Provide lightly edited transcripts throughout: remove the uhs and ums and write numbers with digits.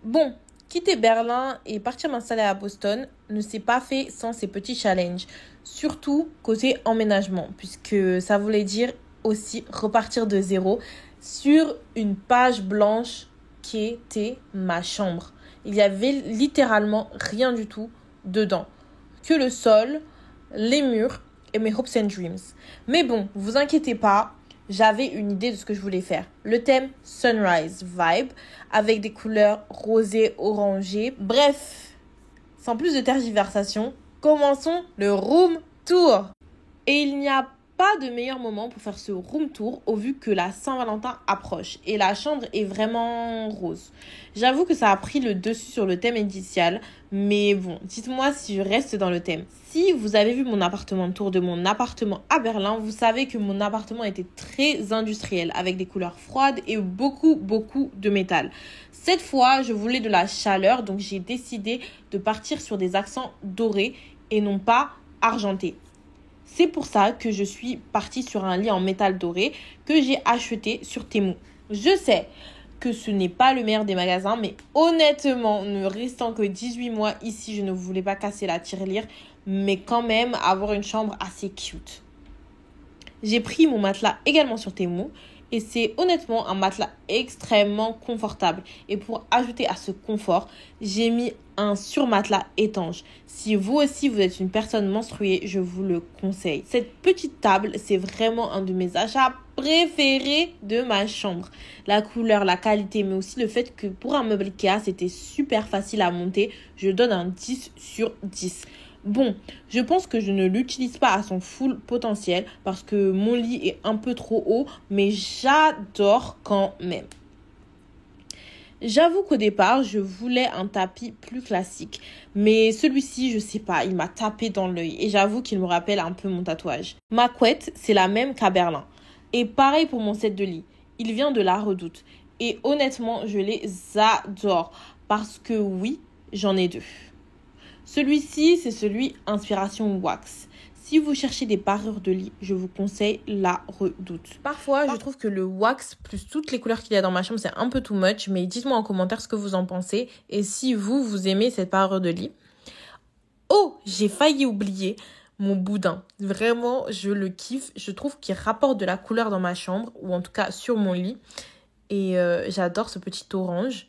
Bon, quitter Berlin et partir m'installer à Boston ne s'est pas fait sans ces petits challenges. Surtout côté emménagement, puisque ça voulait dire aussi repartir de zéro sur une page blanche qui était ma chambre. Il y avait littéralement rien du tout dedans. Que le sol, les murs et mes hopes and dreams. Mais bon, vous inquiétez pas, j'avais une idée de ce que je voulais faire. Le thème Sunrise Vibe avec des couleurs rosées, orangées. Bref, sans plus de tergiversation, commençons le room tour. Et il n'y a pas de meilleur moment pour faire ce room tour au vu que la Saint-Valentin approche et la chambre est vraiment rose. J'avoue que ça a pris le dessus sur le thème initial, mais bon, dites-moi si je reste dans le thème. Si vous avez vu mon appartement tour de mon appartement à Berlin, vous savez que mon appartement était très industriel avec des couleurs froides et beaucoup de métal. Cette fois, je voulais de la chaleur, donc j'ai décidé de partir sur des accents dorés et non pas argentés. C'est pour ça que je suis partie sur un lit en métal doré que j'ai acheté sur Temu. Je sais que ce n'est pas le meilleur des magasins, mais honnêtement, ne restant que 18 mois ici, je ne voulais pas casser la tirelire, mais quand même avoir une chambre assez cute. J'ai pris mon matelas également sur Temu et c'est honnêtement un matelas extrêmement confortable. Et pour ajouter à ce confort, j'ai mis un surmatelas étanche. Si vous aussi vous êtes une personne menstruée, je vous le conseille. Cette petite table, c'est vraiment un de mes achats préférés de ma chambre. La couleur, la qualité, mais aussi le fait que pour un meuble Ikea, c'était super facile à monter. Je donne un 10 sur 10. Bon, je pense que je ne l'utilise pas à son full potentiel parce que mon lit est un peu trop haut, mais j'adore quand même. J'avoue qu'au départ, je voulais un tapis plus classique, mais celui-ci, je sais pas, il m'a tapé dans l'œil et j'avoue qu'il me rappelle un peu mon tatouage. Ma couette, c'est la même qu'à Berlin. Et pareil pour mon set de lit, il vient de La Redoute. Et honnêtement, je les adore parce que oui, j'en ai deux. Celui-ci, c'est celui inspiration wax. Si vous cherchez des parures de lit, je vous conseille La Redoute. Parfois, je trouve que le wax plus toutes les couleurs qu'il y a dans ma chambre, c'est un peu too much. Mais dites-moi en commentaire ce que vous en pensez et si vous aimez cette parure de lit. Oh, j'ai failli oublier mon boudin. Vraiment, je le kiffe. Je trouve qu'il rapporte de la couleur dans ma chambre ou en tout cas sur mon lit. Et j'adore ce petit orange.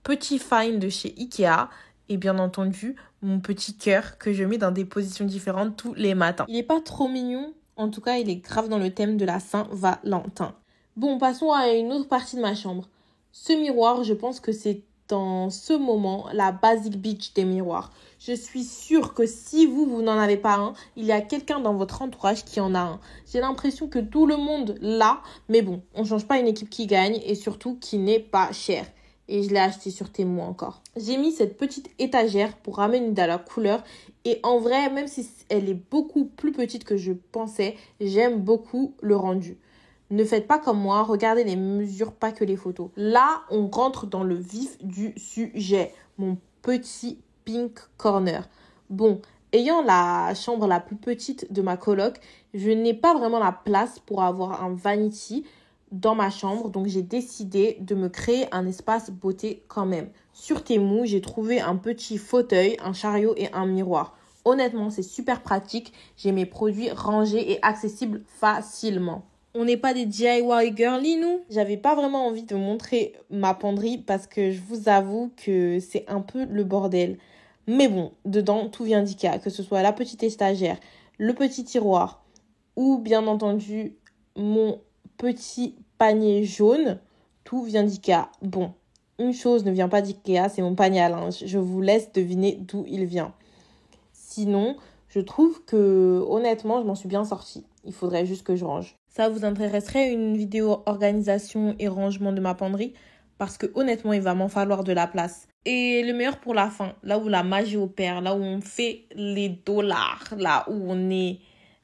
Petit fine de chez Ikea. Et bien entendu, mon petit cœur que je mets dans des positions différentes tous les matins. Il n'est pas trop mignon. En tout cas, il est grave dans le thème de la Saint-Valentin. Bon, passons à une autre partie de ma chambre. Ce miroir, je pense que c'est en ce moment la basic bitch des miroirs. Je suis sûre que si vous n'en avez pas un, il y a quelqu'un dans votre entourage qui en a un. J'ai l'impression que tout le monde l'a. Mais bon, on ne change pas une équipe qui gagne et surtout qui n'est pas chère. Et je l'ai acheté sur Temu encore. J'ai mis cette petite étagère pour ramener de la couleur. Et en vrai, même si elle est beaucoup plus petite que je pensais, j'aime beaucoup le rendu. Ne faites pas comme moi, regardez les mesures, pas que les photos. Là, on rentre dans le vif du sujet. Mon petit pink corner. Bon, ayant la chambre la plus petite de ma coloc, je n'ai pas vraiment la place pour avoir un vanity dans ma chambre, donc j'ai décidé de me créer un espace beauté quand même. Sur Temu, j'ai trouvé un petit fauteuil, un chariot et un miroir. Honnêtement, c'est super pratique. J'ai mes produits rangés et accessibles facilement. On n'est pas des DIY girly, nous. J'avais pas vraiment envie de montrer ma penderie parce que je vous avoue que c'est un peu le bordel. Mais bon, dedans, tout vient d'Ikea, que ce soit la petite étagère, le petit tiroir ou bien entendu mon petit panier jaune, tout vient d'Ikea. Bon, une chose ne vient pas d'Ikea, c'est mon panier à linge. Je vous laisse deviner d'où il vient. Sinon, je trouve que honnêtement, je m'en suis bien sortie. Il faudrait juste que je range. Ça vous intéresserait une vidéo organisation et rangement de ma penderie? Parce que honnêtement, il va m'en falloir de la place. Et le meilleur pour la fin, là où la magie opère, là où on fait les dollars, là où on est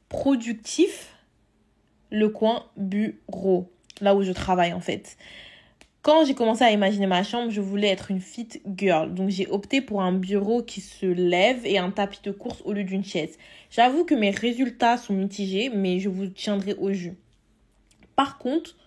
productif, le coin bureau, là où je travaille en fait. Quand j'ai commencé à imaginer ma chambre, je voulais être une fit girl. Donc j'ai opté pour un bureau qui se lève et un tapis de course au lieu d'une chaise. J'avoue que mes résultats sont mitigés, mais je vous tiendrai au jus. Par contre,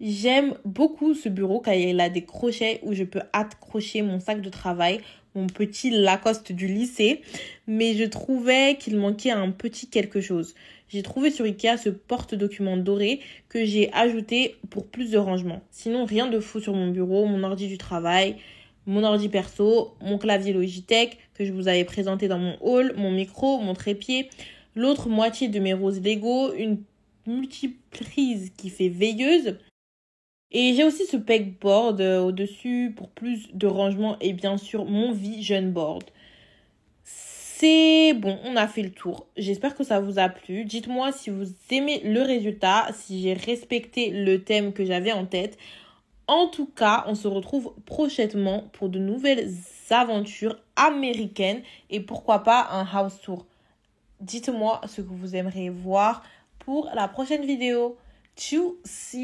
J'aime beaucoup ce bureau car il a des crochets où je peux accrocher mon sac de travail, mon petit Lacoste du lycée. Mais je trouvais qu'il manquait un petit quelque chose. J'ai trouvé sur Ikea ce porte-document doré que j'ai ajouté pour plus de rangement. Sinon, rien de fou sur mon bureau, mon ordi du travail, mon ordi perso, mon clavier Logitech que je vous avais présenté dans mon haul, mon micro, mon trépied, l'autre moitié de mes roses Lego, une multiprise qui fait veilleuse. Et j'ai aussi ce pegboard au-dessus pour plus de rangement et bien sûr mon Vision Board. C'est bon, on a fait le tour. J'espère que ça vous a plu. Dites-moi si vous aimez le résultat, si j'ai respecté le thème que j'avais en tête. En tout cas, on se retrouve prochainement pour de nouvelles aventures américaines et pourquoi pas un house tour. Dites-moi ce que vous aimeriez voir pour la prochaine vidéo. Tchuss!